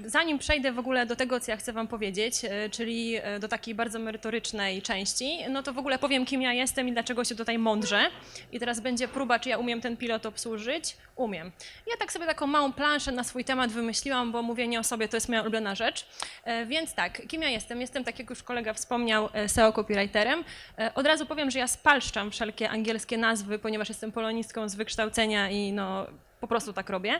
Zanim przejdę w ogóle do tego, co ja chcę wam powiedzieć, czyli do takiej bardzo merytorycznej części, no to w ogóle powiem, kim ja jestem i dlaczego się tutaj mądrzę. I teraz będzie próba, czy ja umiem ten pilot obsłużyć. Umiem. Ja tak sobie taką małą planszę na swój temat wymyśliłam, bo mówienie o sobie to jest moja ulubiona rzecz. Więc tak, kim ja jestem? Jestem, tak jak już kolega wspomniał, SEO copywriterem. Od razu powiem, że ja spalszczam wszelkie angielskie nazwy, ponieważ jestem polonistką z wykształcenia i no po prostu tak robię.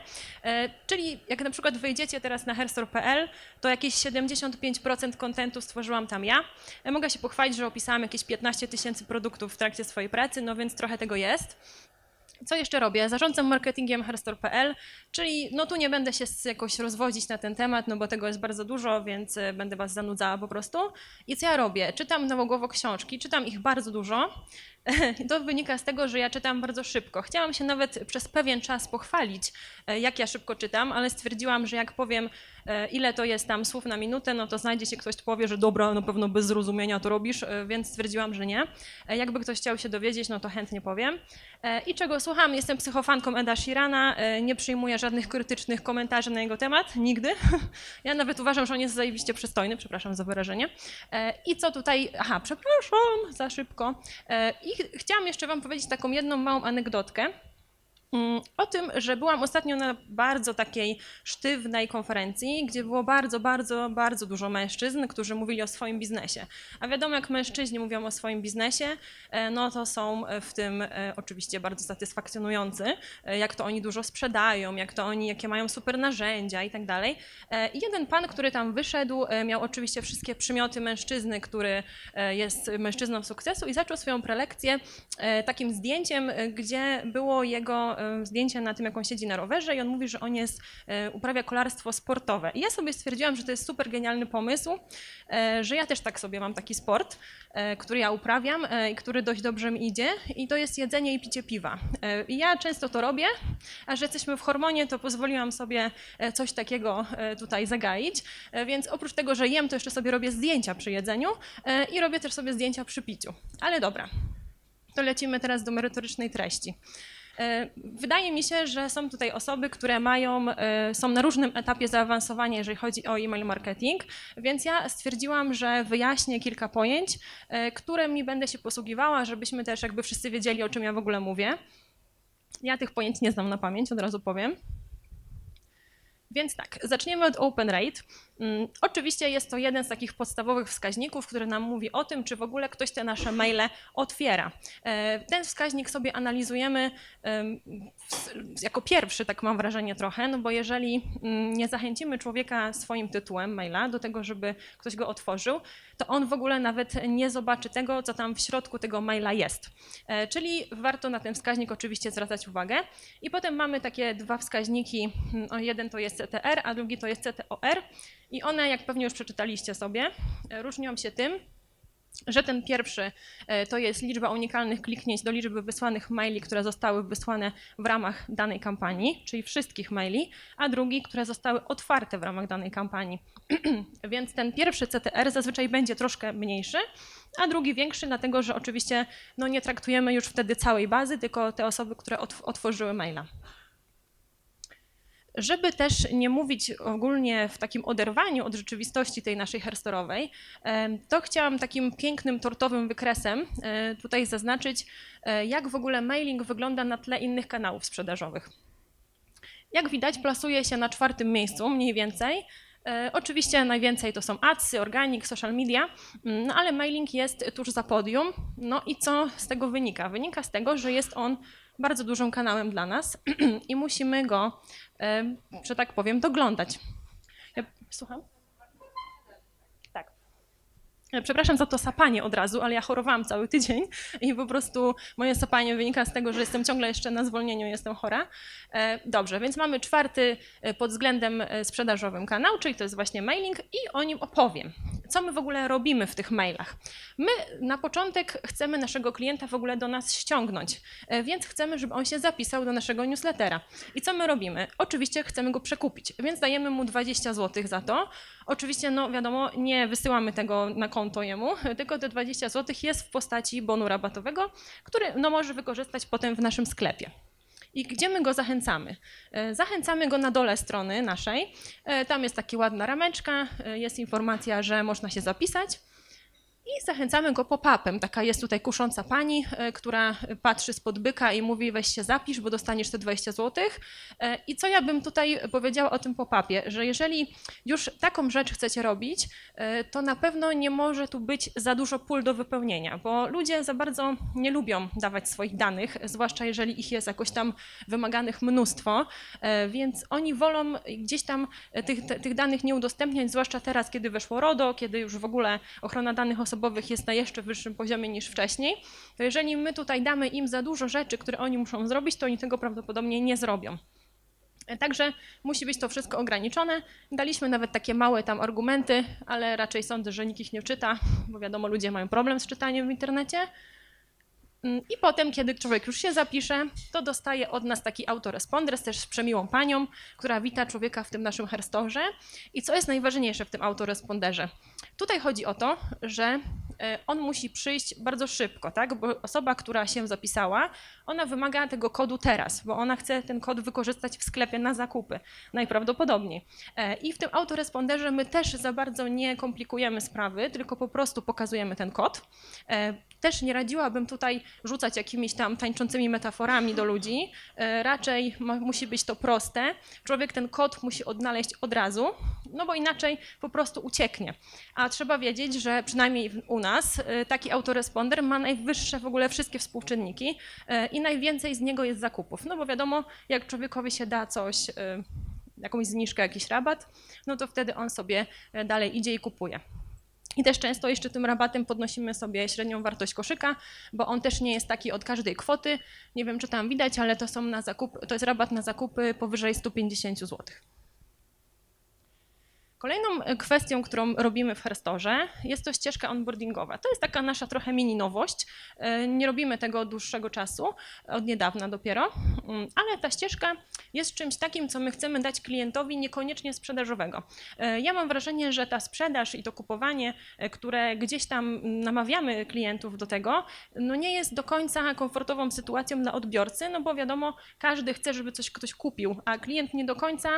Czyli jak na przykład wejdziecie teraz na herstore.pl, to jakieś 75% kontentu stworzyłam tam ja. Mogę się pochwalić, że opisałam jakieś 15 000 produktów w trakcie swojej pracy, no więc trochę tego jest. Co jeszcze robię? Zarządzam marketingiem herstore.pl, czyli no tu nie będę się jakoś rozwodzić na ten temat, no bo tego jest bardzo dużo, więc będę was zanudzała po prostu. I co ja robię? Czytam nałogowo książki, czytam ich bardzo dużo. To wynika z tego, że ja czytam bardzo szybko. Chciałam się nawet przez pewien czas pochwalić, jak ja szybko czytam, ale stwierdziłam, że jak powiem, ile to jest tam słów na minutę, no to znajdzie się ktoś, kto powie, że dobra, na pewno bez zrozumienia to robisz, więc stwierdziłam, że nie. Jakby ktoś chciał się dowiedzieć, no to chętnie powiem. I czego słucham? Jestem psychofanką Eda Sheerana, nie przyjmuję żadnych krytycznych komentarzy na jego temat, nigdy. Ja nawet uważam, że on jest zajebiście przystojny, przepraszam za wyrażenie. I co tutaj, aha, przepraszam za szybko. I chciałam jeszcze wam powiedzieć taką jedną małą anegdotkę o tym, że byłam ostatnio na bardzo takiej sztywnej konferencji, gdzie było bardzo dużo mężczyzn, którzy mówili o swoim biznesie. A wiadomo, jak mężczyźni mówią o swoim biznesie, no to są w tym oczywiście bardzo satysfakcjonujący, jak to oni dużo sprzedają, jak to oni, jakie mają super narzędzia i tak dalej. I jeden pan, który tam wyszedł, miał oczywiście wszystkie przymioty mężczyzny, który jest mężczyzną sukcesu i zaczął swoją prelekcję takim zdjęciem, gdzie było jego zdjęcie na tym, jak on siedzi na rowerze i on mówi, że on uprawia kolarstwo sportowe. I ja sobie stwierdziłam, że to jest super genialny pomysł, że ja też tak sobie mam taki sport, który ja uprawiam i który dość dobrze mi idzie i to jest jedzenie i picie piwa. I ja często to robię, a że jesteśmy w Hormonie, to pozwoliłam sobie coś takiego tutaj zagaić, więc oprócz tego, że jem, to jeszcze sobie robię zdjęcia przy jedzeniu i robię też sobie zdjęcia przy piciu. Ale dobra, to lecimy teraz do merytorycznej treści. Wydaje mi się, że są tutaj osoby, które są na różnym etapie zaawansowania, jeżeli chodzi o e-mail marketing, więc ja stwierdziłam, że wyjaśnię kilka pojęć, którymi będę się posługiwała, żebyśmy też jakby wszyscy wiedzieli, o czym ja w ogóle mówię. Ja tych pojęć nie znam na pamięć, od razu powiem. Więc tak, zaczniemy od open rate. Oczywiście jest to jeden z takich podstawowych wskaźników, który nam mówi o tym, czy w ogóle ktoś te nasze maile otwiera. Ten wskaźnik sobie analizujemy jako pierwszy, tak mam wrażenie trochę, no bo jeżeli nie zachęcimy człowieka swoim tytułem maila do tego, żeby ktoś go otworzył, to on w ogóle nawet nie zobaczy tego, co tam w środku tego maila jest. Czyli warto na ten wskaźnik oczywiście zwracać uwagę. I potem mamy takie dwa wskaźniki, jeden to jest CTR, a drugi to jest CTOR. I one, jak pewnie już przeczytaliście sobie, różnią się tym, że ten pierwszy to jest liczba unikalnych kliknięć do liczby wysłanych maili, które zostały wysłane w ramach danej kampanii, czyli wszystkich maili, a drugi, które zostały otwarte w ramach danej kampanii. Więc ten pierwszy CTR zazwyczaj będzie troszkę mniejszy, a drugi większy, dlatego że oczywiście no, nie traktujemy już wtedy całej bazy, tylko te osoby, które otworzyły maila. Żeby też nie mówić ogólnie w takim oderwaniu od rzeczywistości tej naszej herstorowej, to chciałam takim pięknym tortowym wykresem tutaj zaznaczyć, jak w ogóle mailing wygląda na tle innych kanałów sprzedażowych. Jak widać, plasuje się na 4. miejscu mniej więcej. Oczywiście najwięcej to są adsy, organic, social media, no ale mailing jest tuż za podium. No i co z tego wynika? Wynika z tego, że jest on bardzo dużym kanałem dla nas i musimy go, że tak powiem, doglądać. Słucham? Tak. Przepraszam za to sapanie od razu, ale ja chorowałam cały tydzień i po prostu moje sapanie wynika z tego, że jestem ciągle jeszcze na zwolnieniu, jestem chora. Dobrze, więc mamy 4. pod względem sprzedażowym kanał, czyli to jest właśnie mailing i o nim opowiem. Co my w ogóle robimy w tych mailach? My na początek chcemy naszego klienta w ogóle do nas ściągnąć, więc chcemy, żeby on się zapisał do naszego newslettera. I co my robimy? Oczywiście chcemy go przekupić, więc dajemy mu 20 zł za to. Oczywiście, no wiadomo, nie wysyłamy tego na konto jemu, tylko te 20 zł jest w postaci bonu rabatowego, który no, może wykorzystać potem w naszym sklepie. I gdzie my go zachęcamy? Zachęcamy go na dole strony naszej. Tam jest taka ładna rameczka, jest informacja, że można się zapisać. I zachęcamy go pop-upem. Taka jest tutaj kusząca pani, która patrzy spod byka i mówi: weź się zapisz, bo dostaniesz te 20 zł. I co ja bym tutaj powiedziała o tym pop-upie, że jeżeli już taką rzecz chcecie robić, to na pewno nie może tu być za dużo pól do wypełnienia, bo ludzie za bardzo nie lubią dawać swoich danych, zwłaszcza jeżeli ich jest jakoś tam wymaganych mnóstwo, więc oni wolą gdzieś tam tych danych nie udostępniać, zwłaszcza teraz, kiedy weszło RODO, kiedy już w ogóle ochrona danych osobowych jest na jeszcze wyższym poziomie niż wcześniej, to jeżeli my tutaj damy im za dużo rzeczy, które oni muszą zrobić, to oni tego prawdopodobnie nie zrobią. Także musi być to wszystko ograniczone. Daliśmy nawet takie małe tam argumenty, ale raczej sądzę, że nikt ich nie czyta, bo wiadomo, ludzie mają problem z czytaniem w internecie. I potem, kiedy człowiek już się zapisze, to dostaje od nas taki autoresponders, też z przemiłą panią, która wita człowieka w tym naszym Herstorze. I co jest najważniejsze w tym autoresponderze? Tutaj chodzi o to, że on musi przyjść bardzo szybko, tak? Bo osoba, która się zapisała, ona wymaga tego kodu teraz, bo ona chce ten kod wykorzystać w sklepie na zakupy, najprawdopodobniej. I w tym autoresponderze my też za bardzo nie komplikujemy sprawy, tylko po prostu pokazujemy ten kod. Też nie radziłabym tutaj rzucać jakimiś tam tańczącymi metaforami do ludzi. Raczej musi być to proste. Człowiek ten kod musi odnaleźć od razu, no bo inaczej po prostu ucieknie. A trzeba wiedzieć, że przynajmniej u nas taki autoresponder ma najwyższe w ogóle wszystkie współczynniki i najwięcej z niego jest zakupów. No bo wiadomo, jak człowiekowi się da coś, jakąś zniżkę, jakiś rabat, no to wtedy on sobie dalej idzie i kupuje. I też często jeszcze tym rabatem podnosimy sobie średnią wartość koszyka, bo on też nie jest taki od każdej kwoty. Nie wiem, czy tam widać, ale to jest rabat na zakupy powyżej 150 zł. Kolejną kwestią, którą robimy w Herstorze, jest to ścieżka onboardingowa. To jest taka nasza trochę mini nowość. Nie robimy tego od dłuższego czasu, od niedawna dopiero, ale ta ścieżka jest czymś takim, co my chcemy dać klientowi niekoniecznie sprzedażowego. Ja mam wrażenie, że ta sprzedaż i to kupowanie, które gdzieś tam namawiamy klientów do tego, no nie jest do końca komfortową sytuacją dla odbiorcy, no bo wiadomo, każdy chce, żeby coś ktoś kupił, a klient nie do końca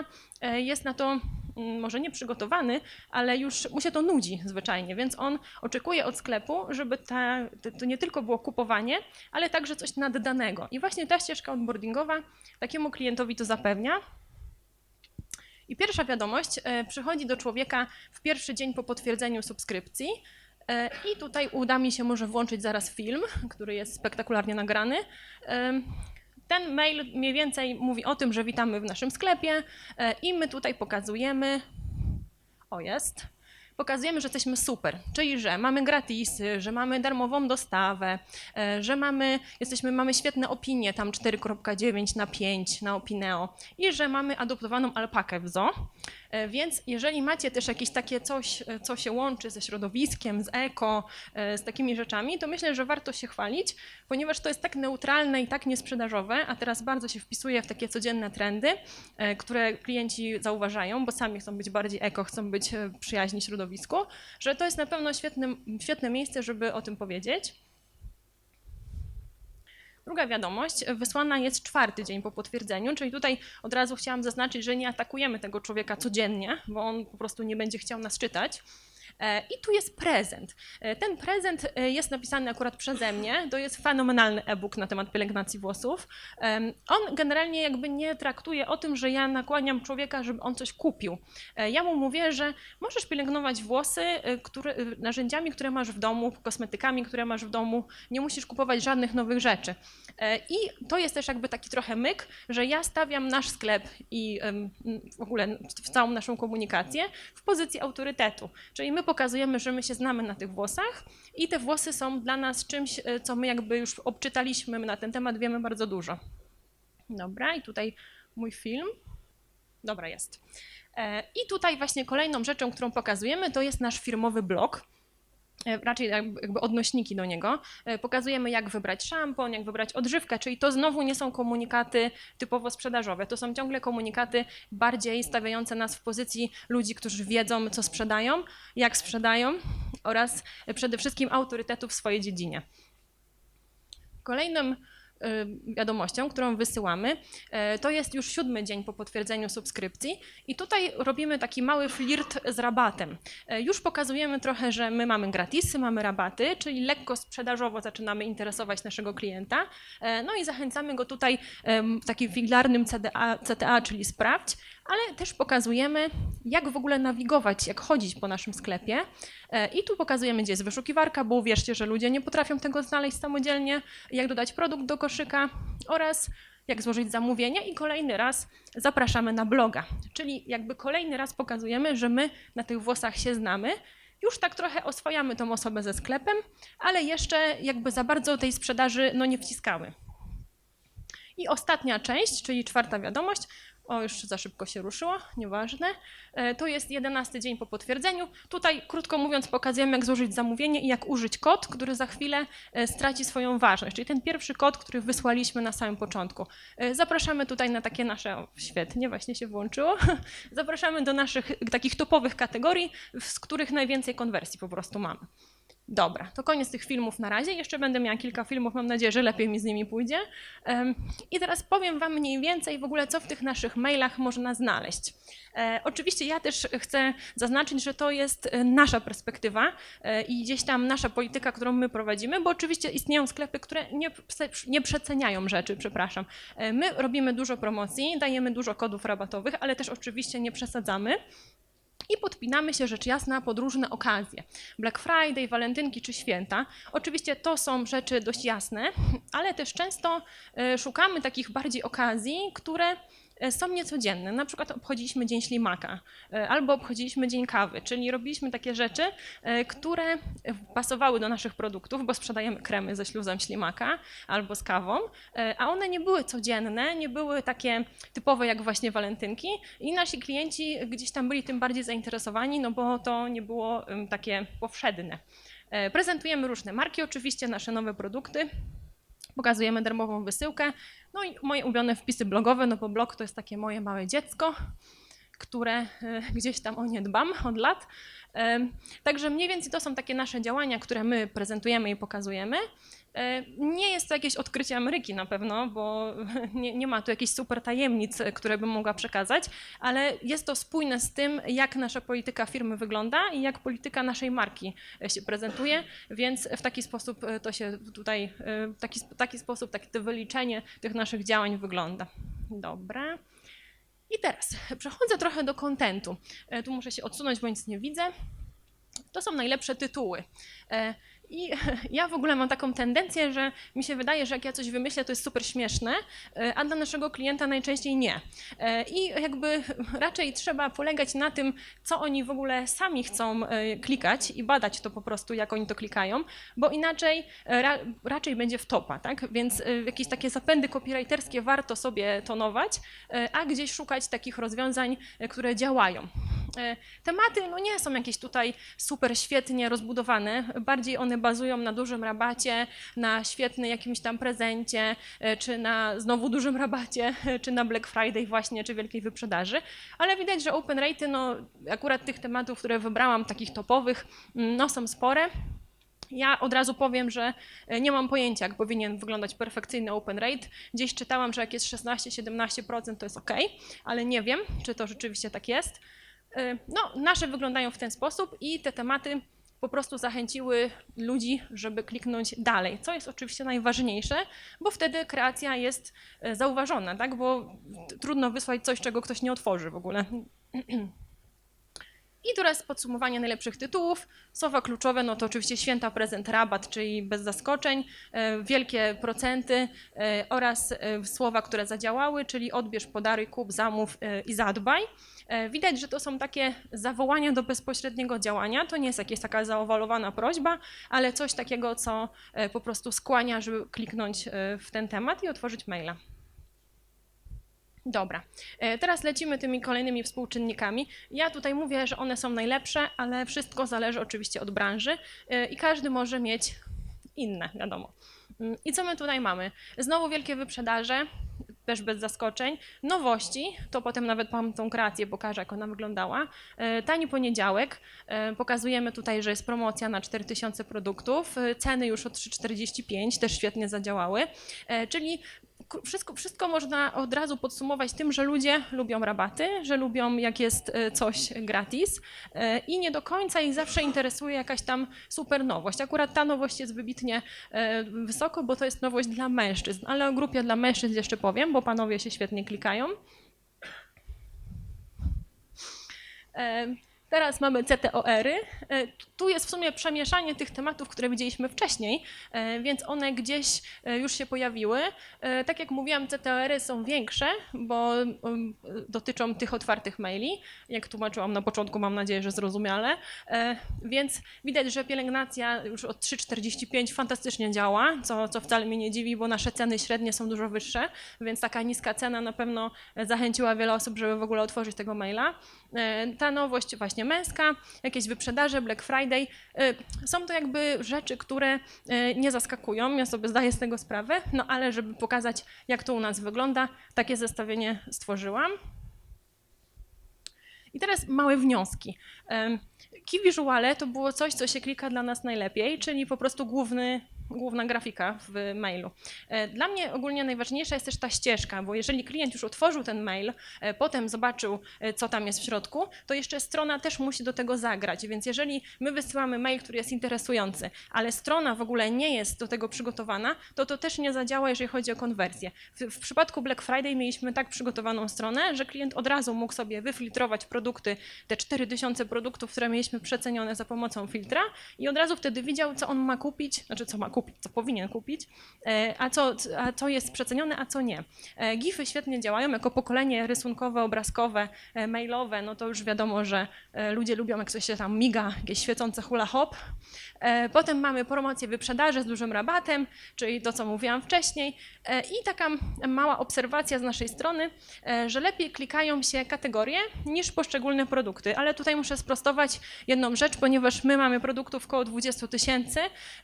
jest na to może nie przygotowany, ale już mu się to nudzi zwyczajnie, więc on oczekuje od sklepu, żeby to nie tylko było kupowanie, ale także coś naddanego. I właśnie ta ścieżka onboardingowa takiemu klientowi to zapewnia. I pierwsza wiadomość przychodzi do człowieka w pierwszy dzień po potwierdzeniu subskrypcji. I tutaj uda mi się może włączyć zaraz film, który jest spektakularnie nagrany. Ten mail mniej więcej mówi o tym, że witamy w naszym sklepie i my tutaj pokazujemy, pokazujemy, że jesteśmy super, czyli że mamy gratisy, że mamy darmową dostawę, że mamy świetne opinie, tam 4,9 na 5 na Opineo i że mamy adoptowaną alpakę w zoo. Więc jeżeli macie też jakieś takie coś, co się łączy ze środowiskiem, z eko, z takimi rzeczami, to myślę, że warto się chwalić, ponieważ to jest tak neutralne i tak niesprzedażowe, a teraz bardzo się wpisuje w takie codzienne trendy, które klienci zauważają, bo sami chcą być bardziej eko, chcą być przyjaźni środowisku, że to jest na pewno świetne miejsce, żeby o tym powiedzieć. Druga wiadomość wysłana jest 4. dzień po potwierdzeniu, czyli tutaj od razu chciałam zaznaczyć, że nie atakujemy tego człowieka codziennie, bo on po prostu nie będzie chciał nas czytać. I tu jest prezent. Ten prezent jest napisany akurat przeze mnie. To jest fenomenalny e-book na temat pielęgnacji włosów. On generalnie jakby nie traktuje o tym, że ja nakłaniam człowieka, żeby on coś kupił. Ja mu mówię, że możesz pielęgnować włosy narzędziami, które masz w domu, kosmetykami, które masz w domu. Nie musisz kupować żadnych nowych rzeczy. I to jest też jakby taki trochę myk, że ja stawiam nasz sklep i w ogóle w całą naszą komunikację w pozycji autorytetu. Czyli my pokazujemy, że my się znamy na tych włosach i te włosy są dla nas czymś, co my jakby już obczytaliśmy, my na ten temat wiemy bardzo dużo. Dobra, i tutaj mój film. Dobra, jest. I tutaj właśnie kolejną rzeczą, którą pokazujemy, to jest nasz firmowy blog. Raczej jakby odnośniki do niego. Pokazujemy, jak wybrać szampon, jak wybrać odżywkę, czyli to znowu nie są komunikaty typowo sprzedażowe. To są ciągle komunikaty bardziej stawiające nas w pozycji ludzi, którzy wiedzą, co sprzedają, jak sprzedają oraz przede wszystkim autorytetu w swojej dziedzinie. Kolejnym wiadomością, którą wysyłamy. To jest już 7. dzień po potwierdzeniu subskrypcji i tutaj robimy taki mały flirt z rabatem. Już pokazujemy trochę, że my mamy gratisy, mamy rabaty, czyli lekko sprzedażowo zaczynamy interesować naszego klienta. No i zachęcamy go tutaj w takim figlarnym CTA, czyli sprawdź, ale też pokazujemy, jak w ogóle nawigować, jak chodzić po naszym sklepie. I tu pokazujemy, gdzie jest wyszukiwarka, bo uwierzcie, że ludzie nie potrafią tego znaleźć samodzielnie, jak dodać produkt do koszyka oraz jak złożyć zamówienie i kolejny raz zapraszamy na bloga. Czyli jakby kolejny raz pokazujemy, że my na tych włosach się znamy. Już tak trochę oswajamy tą osobę ze sklepem, ale jeszcze jakby za bardzo tej sprzedaży nie wciskamy. I ostatnia część, czyli 4. wiadomość. O, już za szybko się ruszyło, nieważne. To jest 11. dzień po potwierdzeniu. Tutaj, krótko mówiąc, pokazujemy, jak złożyć zamówienie i jak użyć kod, który za chwilę straci swoją ważność, czyli ten pierwszy kod, który wysłaliśmy na samym początku. Zapraszamy tutaj na takie nasze, świetnie, właśnie się włączyło, zapraszamy do naszych takich topowych kategorii, z których najwięcej konwersji po prostu mamy. Dobra, to koniec tych filmów na razie. Jeszcze będę miała kilka filmów, mam nadzieję, że lepiej mi z nimi pójdzie. I teraz powiem wam mniej więcej w ogóle, co w tych naszych mailach można znaleźć. Oczywiście ja też chcę zaznaczyć, że to jest nasza perspektywa i gdzieś tam nasza polityka, którą my prowadzimy, bo oczywiście istnieją sklepy, które nie przeceniają rzeczy, przepraszam. My robimy dużo promocji, dajemy dużo kodów rabatowych, ale też oczywiście nie przesadzamy. I podpinamy się, rzecz jasna, pod różne okazje. Black Friday, walentynki czy święta. Oczywiście to są rzeczy dość jasne, ale też często szukamy takich bardziej okazji, które są niecodzienne. Na przykład obchodziliśmy Dzień Ślimaka albo obchodziliśmy Dzień Kawy, czyli robiliśmy takie rzeczy, które pasowały do naszych produktów, bo sprzedajemy kremy ze śluzem ślimaka albo z kawą, a one nie były codzienne, nie były takie typowe jak właśnie walentynki i nasi klienci gdzieś tam byli tym bardziej zainteresowani, no bo to nie było takie powszedne. Prezentujemy różne marki, oczywiście nasze nowe produkty. Pokazujemy darmową wysyłkę, no i moje ulubione wpisy blogowe, no bo blog to jest takie moje małe dziecko, które gdzieś tam o nie dbam od lat. Także mniej więcej to są takie nasze działania, które my prezentujemy i pokazujemy. Nie jest to jakieś odkrycie Ameryki na pewno, bo nie ma tu jakichś super tajemnic, które bym mogła przekazać, ale jest to spójne z tym, jak nasza polityka firmy wygląda i jak polityka naszej marki się prezentuje, więc w taki sposób to się tutaj, taki sposób, takie to wyliczenie tych naszych działań wygląda. Dobra. I teraz przechodzę trochę do kontentu. Tu muszę się odsunąć, bo nic nie widzę. To są najlepsze tytuły. I ja w ogóle mam taką tendencję, że mi się wydaje, że jak ja coś wymyślę, to jest super śmieszne, a dla naszego klienta najczęściej nie. I jakby raczej trzeba polegać na tym, co oni w ogóle sami chcą klikać i badać to po prostu, jak oni to klikają, bo inaczej raczej będzie wtopa, tak? Więc jakieś takie zapędy copywriterskie warto sobie tonować, a gdzieś szukać takich rozwiązań, które działają. Tematy nie są jakieś tutaj super świetnie rozbudowane, bardziej one bazują na dużym rabacie, na świetnym jakimś tam prezencie, czy na znowu dużym rabacie, czy na Black Friday właśnie, czy wielkiej wyprzedaży, ale widać, że open rate'y, akurat tych tematów, które wybrałam, takich topowych, są spore. Ja od razu powiem, że nie mam pojęcia, jak powinien wyglądać perfekcyjny open rate. Gdzieś czytałam, że jak jest 16-17% to jest ok, ale nie wiem, czy to rzeczywiście tak jest. Nasze wyglądają w ten sposób i te tematy po prostu zachęciły ludzi, żeby kliknąć dalej, co jest oczywiście najważniejsze, bo wtedy kreacja jest zauważona, tak? Bo trudno wysłać coś, czego ktoś nie otworzy w ogóle. I teraz podsumowanie najlepszych tytułów. Słowa kluczowe, to oczywiście święta, prezent, rabat, czyli bez zaskoczeń, wielkie procenty oraz słowa, które zadziałały, czyli odbierz, podaruj, kup, zamów i zadbaj. Widać, że to są takie zawołania do bezpośredniego działania. To nie jest jakaś taka zaowalowana prośba, ale coś takiego, co po prostu skłania, żeby kliknąć w ten temat i otworzyć maila. Dobra, teraz lecimy tymi kolejnymi współczynnikami. Ja tutaj mówię, że one są najlepsze, ale wszystko zależy oczywiście od branży i każdy może mieć inne, wiadomo. I co my tutaj mamy? Znowu wielkie wyprzedaże. też bez zaskoczeń. Nowości, to potem nawet Wam tą kreację pokażę, jak ona wyglądała. Tani poniedziałek, pokazujemy tutaj, że jest promocja na 4000 produktów, ceny już o 3,45, też świetnie zadziałały, czyli wszystko można od razu podsumować tym, że ludzie lubią rabaty, że lubią jak jest coś gratis i nie do końca ich zawsze interesuje jakaś tam super nowość. Akurat ta nowość jest wybitnie wysoko, bo to jest nowość dla mężczyzn, ale o grupie dla mężczyzn jeszcze powiem, bo panowie się świetnie klikają. Teraz mamy CTOR-y. Tu jest w sumie przemieszanie tych tematów, które widzieliśmy wcześniej, więc one gdzieś już się pojawiły. Tak jak mówiłam, CTOR-y są większe, bo dotyczą tych otwartych maili. Jak tłumaczyłam na początku, mam nadzieję, że zrozumiale. Więc widać, że pielęgnacja już od 3,45 fantastycznie działa, co wcale mnie nie dziwi, bo nasze ceny średnie są dużo wyższe, więc taka niska cena na pewno zachęciła wiele osób, żeby w ogóle otworzyć tego maila. Ta nowość właśnie męska, jakieś wyprzedaże, Black Friday, są to jakby rzeczy, które nie zaskakują, ja sobie zdaję z tego sprawę, no ale żeby pokazać, jak to u nas wygląda, takie zestawienie stworzyłam. I teraz małe wnioski. Key Visuale to było coś, co się klika dla nas najlepiej, czyli po prostu główna grafika w mailu. Dla mnie ogólnie najważniejsza jest też ta ścieżka, bo jeżeli klient już otworzył ten mail, potem zobaczył, co tam jest w środku, to jeszcze strona też musi do tego zagrać, więc jeżeli my wysyłamy mail, który jest interesujący, ale strona w ogóle nie jest do tego przygotowana, to też nie zadziała, jeżeli chodzi o konwersję. W przypadku Black Friday mieliśmy tak przygotowaną stronę, że klient od razu mógł sobie wyfiltrować produkty, te 4000 produktów, które mieliśmy przecenione za pomocą filtra i od razu wtedy widział, co on ma kupić, znaczy co ma kupić, co powinien kupić, a co jest przecenione, a co nie. GIF-y świetnie działają jako pokolenie rysunkowe, obrazkowe, mailowe, no to już wiadomo, że ludzie lubią, jak coś się tam miga, jakieś świecące hula hop. Potem mamy promocję wyprzedaży z dużym rabatem, czyli to, co mówiłam wcześniej. I taka mała obserwacja z naszej strony, że lepiej klikają się kategorie niż poszczególne produkty. Ale tutaj muszę sprostować jedną rzecz, ponieważ my mamy produktów około 20 000,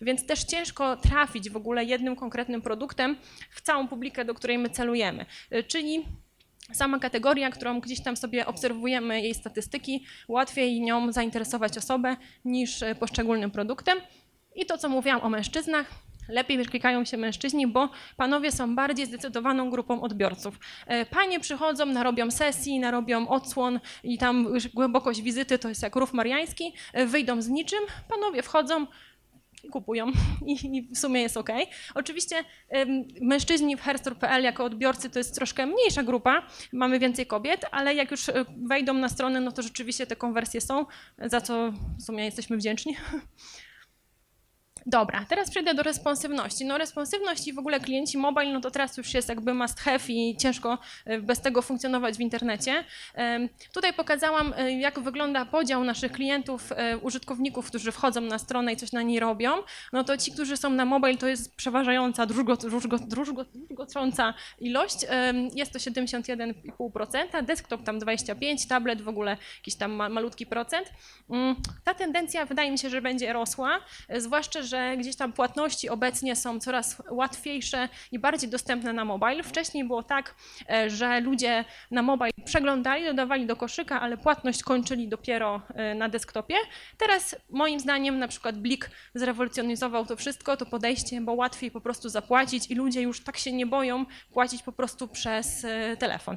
więc też ciężko trafić w ogóle jednym konkretnym produktem w całą publikę, do której my celujemy. Czyli sama kategoria, którą gdzieś tam sobie obserwujemy jej statystyki, łatwiej nią zainteresować osobę niż poszczególnym produktem. I to, co mówiłam o mężczyznach, lepiej klikają się mężczyźni, bo panowie są bardziej zdecydowaną grupą odbiorców. Panie przychodzą, narobią sesji, narobią odsłon i tam głębokość wizyty to jest jak rów mariański, wyjdą z niczym, panowie wchodzą, kupują i w sumie jest ok. Oczywiście mężczyźni w Herstore.pl jako odbiorcy to jest troszkę mniejsza grupa, mamy więcej kobiet, ale jak już wejdą na stronę, no to rzeczywiście te konwersje są, za co w sumie jesteśmy wdzięczni. Dobra, teraz przejdę do responsywności. No responsywność i w ogóle klienci mobile, no to teraz już jest jakby must have i ciężko bez tego funkcjonować w internecie. Tutaj pokazałam, jak wygląda podział naszych klientów, użytkowników, którzy wchodzą na stronę i coś na niej robią. No to ci, którzy są na mobile, to jest przeważająca, druzgocąca ilość. Jest to 71,5%, desktop tam 25%, tablet w ogóle jakiś tam malutki procent. Ta tendencja wydaje mi się, że będzie rosła, zwłaszcza, że gdzieś tam płatności obecnie są coraz łatwiejsze i bardziej dostępne na mobile. Wcześniej było tak, że ludzie na mobile przeglądali, dodawali do koszyka, ale płatność kończyli dopiero na desktopie. Teraz moim zdaniem na przykład Blik zrewolucjonizował to wszystko, to podejście, bo łatwiej po prostu zapłacić i ludzie już tak się nie boją płacić po prostu przez telefon.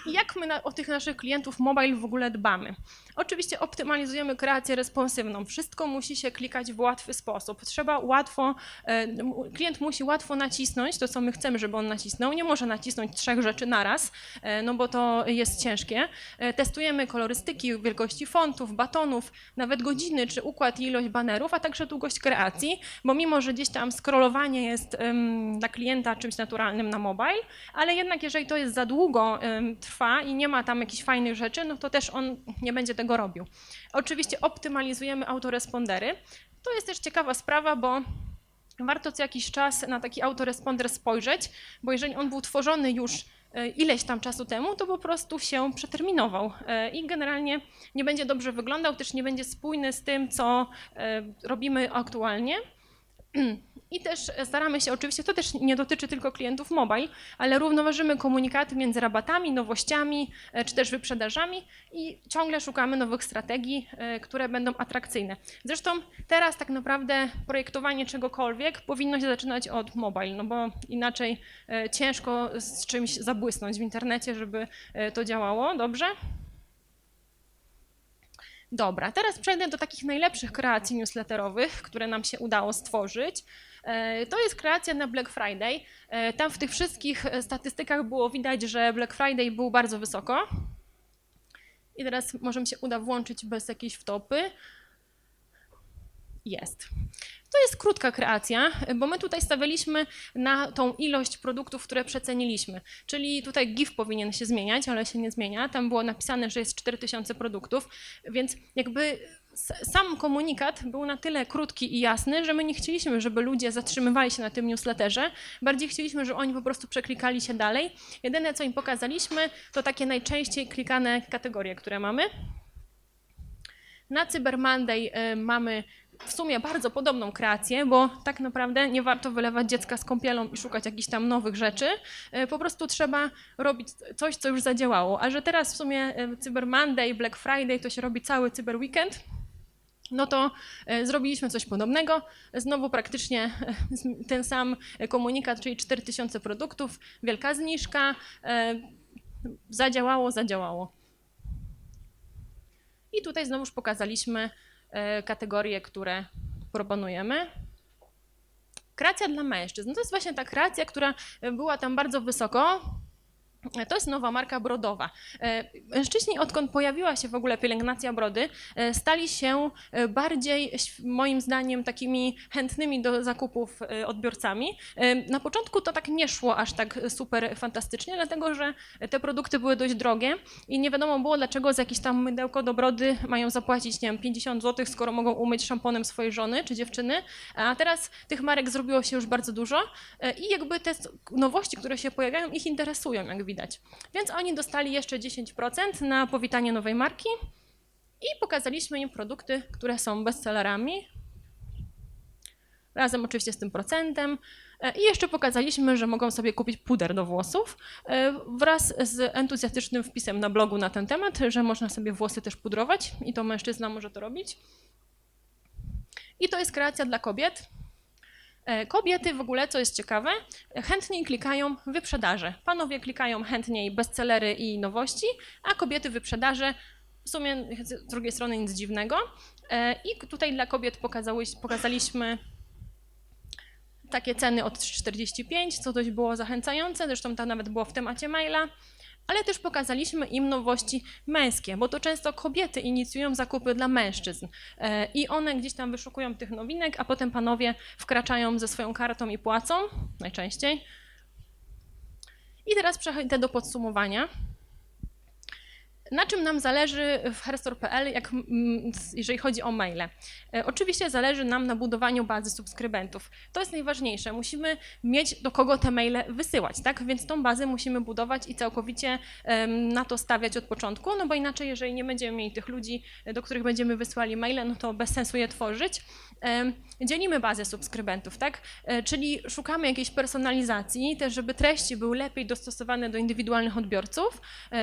I jak my o tych naszych klientów mobile w ogóle dbamy? Oczywiście optymalizujemy kreację responsywną. Wszystko musi się klikać w łatwy sposób. Klient musi łatwo nacisnąć to, co my chcemy, żeby on nacisnął. Nie może nacisnąć 3 rzeczy naraz, no bo to jest ciężkie. Testujemy kolorystyki, wielkości fontów, batonów, nawet godziny, czy układ i ilość banerów, a także długość kreacji, bo mimo, że gdzieś tam scrollowanie jest dla klienta czymś naturalnym na mobile, ale jednak jeżeli to jest za długo trwa i nie ma tam jakichś fajnych rzeczy, no to też on nie będzie tego robił. Oczywiście optymalizujemy autorespondery. To jest też ciekawa sprawa, bo warto co jakiś czas na taki autoresponder spojrzeć, bo jeżeli on był tworzony już ileś tam czasu temu, to po prostu się przeterminował i generalnie nie będzie dobrze wyglądał, też nie będzie spójny z tym, co robimy aktualnie. I też staramy się, oczywiście to też nie dotyczy tylko klientów mobile, ale równoważymy komunikaty między rabatami, nowościami czy też wyprzedażami i ciągle szukamy nowych strategii, które będą atrakcyjne. Zresztą teraz tak naprawdę projektowanie czegokolwiek powinno się zaczynać od mobile, no bo inaczej ciężko z czymś zabłysnąć w internecie, żeby to działało dobrze. Dobra, teraz przejdę do takich najlepszych kreacji newsletterowych, które nam się udało stworzyć. To jest kreacja na Black Friday. Tam w tych wszystkich statystykach było widać, że Black Friday był bardzo wysoko. I teraz może mi się uda włączyć bez jakiejś wtopy. Jest. To jest krótka kreacja, bo my tutaj stawialiśmy na tą ilość produktów, które przeceniliśmy. Czyli tutaj GIF powinien się zmieniać, ale się nie zmienia. Tam było napisane, że jest 4000 produktów, więc jakby sam komunikat był na tyle krótki i jasny, że my nie chcieliśmy, żeby ludzie zatrzymywali się na tym newsletterze. Bardziej chcieliśmy, żeby oni po prostu przeklikali się dalej. Jedyne, co im pokazaliśmy, to takie najczęściej klikane kategorie, które mamy. Na Cyber Monday mamy w sumie bardzo podobną kreację, bo tak naprawdę nie warto wylewać dziecka z kąpielą i szukać jakichś tam nowych rzeczy. Po prostu trzeba robić coś, co już zadziałało. A że teraz w sumie Cyber Monday, Black Friday to się robi cały Cyber Weekend, no to zrobiliśmy coś podobnego. Znowu praktycznie ten sam komunikat, czyli 4000 produktów, wielka zniżka. Zadziałało. I tutaj znowuż pokazaliśmy kategorie, które proponujemy. Kreacja dla mężczyzn. To jest właśnie ta kreacja, która była tam bardzo wysoko. To jest nowa marka brodowa. Mężczyźni, odkąd pojawiła się w ogóle pielęgnacja brody, stali się bardziej, moim zdaniem, takimi chętnymi do zakupów odbiorcami. Na początku to tak nie szło aż tak super fantastycznie, dlatego że te produkty były dość drogie i nie wiadomo było, dlaczego za jakieś tam mydełko do brody mają zapłacić, nie wiem, 50 zł, skoro mogą umyć szamponem swojej żony czy dziewczyny. A teraz tych marek zrobiło się już bardzo dużo i jakby te nowości, które się pojawiają, ich interesują, jak widać. Więc oni dostali jeszcze 10% na powitanie nowej marki i pokazaliśmy im produkty, które są bestsellerami. Razem oczywiście z tym procentem. I jeszcze pokazaliśmy, że mogą sobie kupić puder do włosów wraz z entuzjastycznym wpisem na blogu na ten temat, że można sobie włosy też pudrować i to mężczyzna może to robić. I to jest kreacja dla kobiet. Kobiety w ogóle, co jest ciekawe, chętniej klikają wyprzedaże. Panowie klikają chętniej bestsellery i nowości, a kobiety wyprzedaże. W sumie z drugiej strony nic dziwnego. I tutaj dla kobiet pokazaliśmy takie ceny od 45, co dość było zachęcające, zresztą to nawet było w temacie maila. Ale też pokazaliśmy im nowości męskie, bo to często kobiety inicjują zakupy dla mężczyzn i one gdzieś tam wyszukują tych nowinek, a potem panowie wkraczają ze swoją kartą i płacą, najczęściej. I teraz przejdę do podsumowania. Na czym nam zależy w herstore.pl, jeżeli chodzi o maile? Oczywiście zależy nam na budowaniu bazy subskrybentów. To jest najważniejsze. Musimy mieć do kogo te maile wysyłać, tak? Więc tą bazę musimy budować i całkowicie na to stawiać od początku, no bo inaczej, jeżeli nie będziemy mieli tych ludzi, do których będziemy wysłali maile, no to bez sensu je tworzyć. Dzielimy bazę subskrybentów, tak? Czyli szukamy jakiejś personalizacji, też żeby treści były lepiej dostosowane do indywidualnych odbiorców,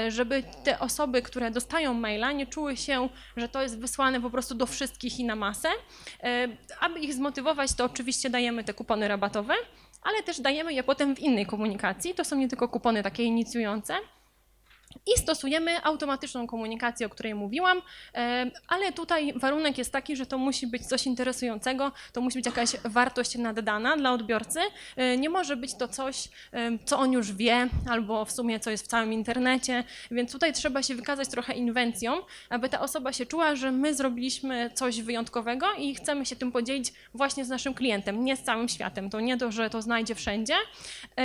żeby te osoby, które dostają maila, nie czuły się, że to jest wysłane po prostu do wszystkich i na masę. Aby ich zmotywować, to oczywiście dajemy te kupony rabatowe, ale też dajemy je potem w innej komunikacji. To są nie tylko kupony takie inicjujące. I stosujemy automatyczną komunikację, o której mówiłam, ale tutaj warunek jest taki, że to musi być coś interesującego, to musi być jakaś wartość naddana dla odbiorcy. Nie może być to coś, co on już wie, albo w sumie co jest w całym internecie, więc tutaj trzeba się wykazać trochę inwencją, aby ta osoba się czuła, że my zrobiliśmy coś wyjątkowego i chcemy się tym podzielić właśnie z naszym klientem, nie z całym światem. To nie to, że to znajdzie wszędzie.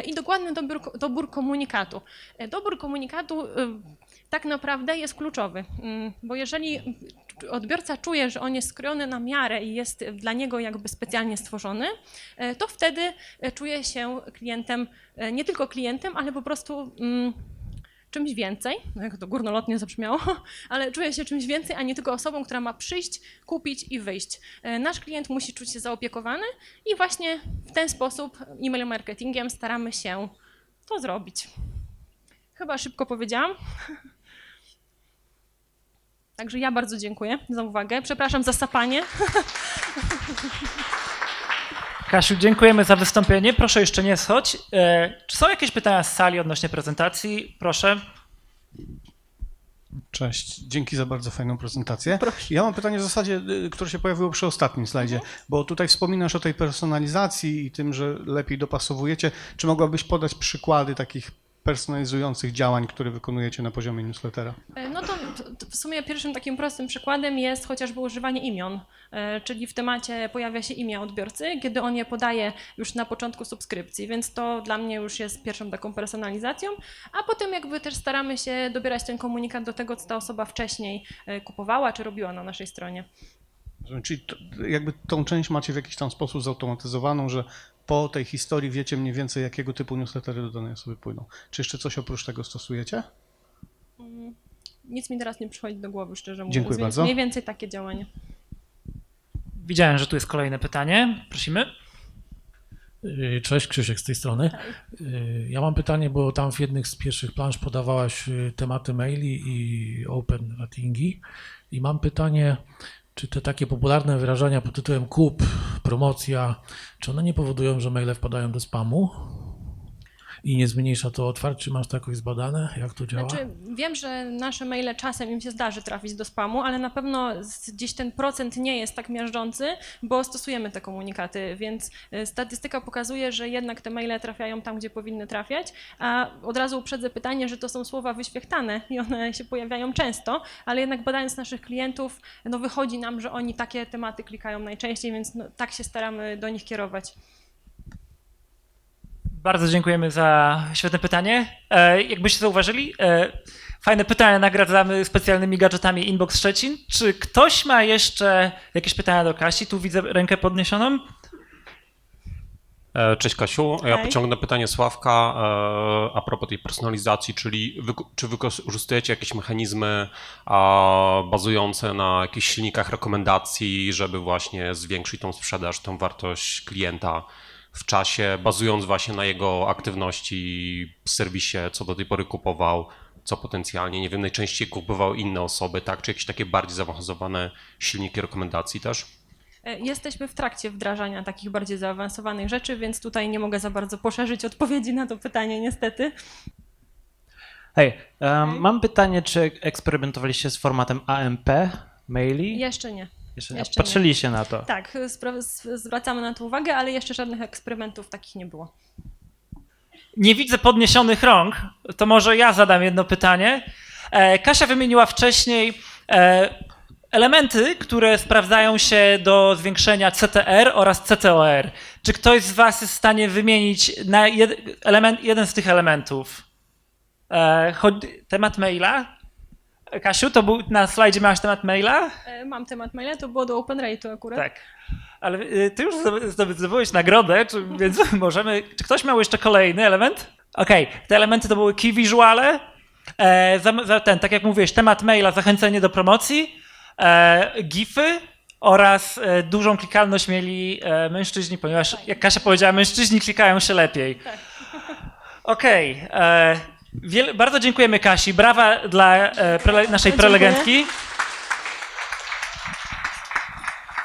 I dokładny dobór komunikatu. Dobór komunikatu tak naprawdę jest kluczowy, bo jeżeli odbiorca czuje, że on jest skrojony na miarę i jest dla niego jakby specjalnie stworzony, to wtedy czuje się klientem, nie tylko klientem, ale po prostu czymś więcej, no jak to górnolotnie zabrzmiało, ale czuję się czymś więcej, a nie tylko osobą, która ma przyjść, kupić i wyjść. Nasz klient musi czuć się zaopiekowany i właśnie w ten sposób e-mail marketingiem staramy się to zrobić. Chyba szybko powiedziałam. Także ja bardzo dziękuję za uwagę. Przepraszam za sapanie. Kasiu, dziękujemy za wystąpienie. Proszę jeszcze nie schodź. Czy są jakieś pytania z sali odnośnie prezentacji? Proszę. Cześć, dzięki za bardzo fajną prezentację. Proszę. Ja mam pytanie w zasadzie, które się pojawiło przy ostatnim slajdzie, bo tutaj wspominasz o tej personalizacji i tym, że lepiej dopasowujecie. Czy mogłabyś podać przykłady takich personalizujących działań, które wykonujecie na poziomie newslettera? No to w sumie pierwszym takim prostym przykładem jest chociażby używanie imion, czyli w temacie pojawia się imię odbiorcy, kiedy on je podaje już na początku subskrypcji, więc to dla mnie już jest pierwszą taką personalizacją, a potem jakby też staramy się dobierać ten komunikat do tego, co ta osoba wcześniej kupowała czy robiła na naszej stronie. Czyli jakby tą część macie w jakiś tam sposób zautomatyzowaną, że po tej historii wiecie mniej więcej, jakiego typu newslettery do danej osoby pójdą. Czy jeszcze coś oprócz tego stosujecie? Nic mi teraz nie przychodzi do głowy, szczerze mówiąc, Dziękuję więc bardzo. mniej więcej takie działanie. Widziałem, że tu jest kolejne pytanie. Prosimy. Cześć, Krzysiek z tej strony. Ja mam pytanie, bo tam w jednych z pierwszych plansz podawałaś tematy maili i open ratingi i mam pytanie, czy te takie popularne wyrażenia pod tytułem kup, promocja, czy one nie powodują, że maile wpadają do spamu i nie zmniejsza to otwarć? Czy masz to jakoś zbadane? Jak to działa? Znaczy, wiem, że nasze maile czasem im się zdarzy trafić do spamu, ale na pewno gdzieś ten procent nie jest tak miażdżący, bo stosujemy te komunikaty, więc statystyka pokazuje, że jednak te maile trafiają tam, gdzie powinny trafiać, a od razu uprzedzę pytanie, że to są słowa wyświechtane i one się pojawiają często, ale jednak badając naszych klientów, no wychodzi nam, że oni takie tematy klikają najczęściej, więc no, tak się staramy do nich kierować. Bardzo dziękujemy za świetne pytanie. Jakbyście zauważyli, fajne pytania nagradzamy specjalnymi gadżetami Inbox Szczecin. Czy ktoś ma jeszcze jakieś pytania do Kasi? Tu widzę rękę podniesioną. Cześć Kasiu, ja Hej. pociągnę pytanie Sławka a propos tej personalizacji, czyli czy wykorzystujecie jakieś mechanizmy bazujące na jakichś silnikach rekomendacji, żeby właśnie zwiększyć tą sprzedaż, tą wartość klienta w czasie, bazując właśnie na jego aktywności w serwisie, co do tej pory kupował, co potencjalnie, nie wiem, najczęściej kupował inne osoby, tak? Czy jakieś takie bardziej zaawansowane silniki rekomendacji też? Jesteśmy w trakcie wdrażania takich bardziej zaawansowanych rzeczy, więc tutaj nie mogę za bardzo poszerzyć odpowiedzi na to pytanie, niestety. Hej, mam pytanie, czy eksperymentowaliście z formatem AMP maili? Jeszcze nie. Jeszcze nie. jeszcze nie. Patrzyliście na to. Tak, zwracamy na to uwagę, ale jeszcze żadnych eksperymentów takich nie było. Nie widzę podniesionych rąk, to może ja zadam jedno pytanie. Kasia wymieniła wcześniej elementy, które sprawdzają się do zwiększenia CTR oraz CTOR. Czy ktoś z Was jest w stanie wymienić na jeden z tych elementów? Temat maila? Kasiu, to był na slajdzie, miałaś temat maila? Mam temat maila, to było do Open Rate'u akurat. Tak. Ale ty już zdobyłeś nagrodę, więc możemy... Czy ktoś miał jeszcze kolejny element? Okej, te elementy to były key visuale, tak jak mówiłeś, temat maila, zachęcenie do promocji, gify oraz dużą klikalność mieli mężczyźni, ponieważ jak Kasia powiedziała, mężczyźni klikają się lepiej. Tak. Okej. Bardzo dziękujemy Kasi. Brawa dla naszej Dziękuję. prelegentki.